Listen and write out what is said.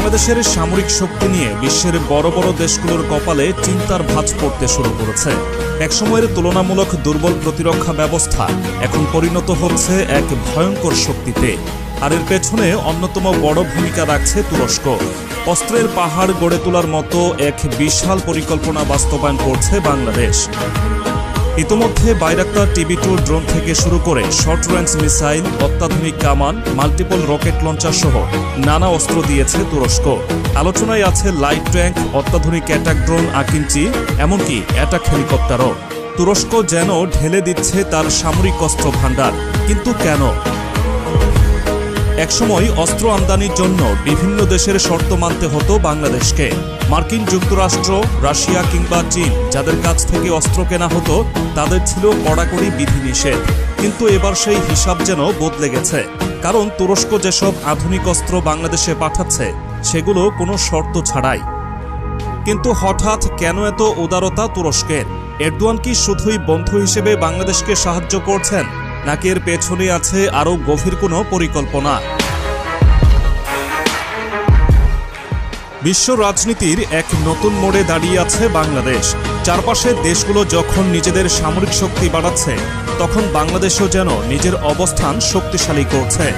বাংলাদেশের সামরিক শক্তি নিয়ে বিশ্বের বড় বড় দেশগুলোর কপালে চিন্তার ভাঁজ পড়তে শুরু করেছে। একসময়ের তুলনামূলক দুর্বল প্রতিরক্ষা ব্যবস্থা এখন পরিণত হচ্ছে এক ভয়ঙ্কর শক্তিতে। আর এর পেছনে অন্যতম বড় ভূমিকা রাখছে তুরস্ক। অস্ত্রের পাহাড় গড়ে তোলার মতো এক বিশাল পরিকল্পনা বাস্তবায়ন করছে বাংলাদেশ। ইতোমধ্যে বাইরাক্তার TB2 ড্রোন থেকে শুরু করে শর্ট রেঞ্জ মিসাইল, অত্যাধুনিক কামান, মাল্টিপল রকেট লঞ্চার সহ নানা অস্ত্র দিয়েছে তুরস্ক। আলোচনায় আছে লাইট ট্যাঙ্ক, অত্যাধুনিক অ্যাটাক ড্রোন আকিঞ্চি, এমনকি অ্যাটাক হেলিকপ্টারও। তুরস্ক যেন ঢেলে দিচ্ছে তার সামরিক অস্ত্র ভাণ্ডার। কিন্তু কেন? একসময় অস্ত্র আমদানির জন্য বিভিন্ন দেশের শর্ত মানতে হতো বাংলাদেশকে। মার্কিন যুক্তরাষ্ট্র, রাশিয়া কিংবা চীন যাদের কাছ থেকে অস্ত্র কেনা হতো তাদের ছিল কড়াকড়ি বিধিনিষেধ। কিন্তু এবার সেই হিসাব যেন বদলে গেছে। কারণ তুরস্ক যেসব আধুনিক অস্ত্র বাংলাদেশে পাঠাচ্ছে সেগুলো কোনো শর্ত ছাড়াই। কিন্তু হঠাৎ কেন এত উদারতা তুরস্কের? এরদোয়ান কি শুধুই বন্ধু হিসেবে বাংলাদেশকে সাহায্য করছেন, নাকি এর পেছনে আছে আরও গভীর কোনো পরিকল্পনা? বিশ্ব রাজনীতির এক নতুন মোড়ে দাঁড়িয়ে আছে বাংলাদেশ। চারপাশের দেশগুলো যখন নিজেদের সামরিক শক্তি বাড়াচ্ছে, তখন বাংলাদেশও যেন নিজের অবস্থান শক্তিশালী করছে।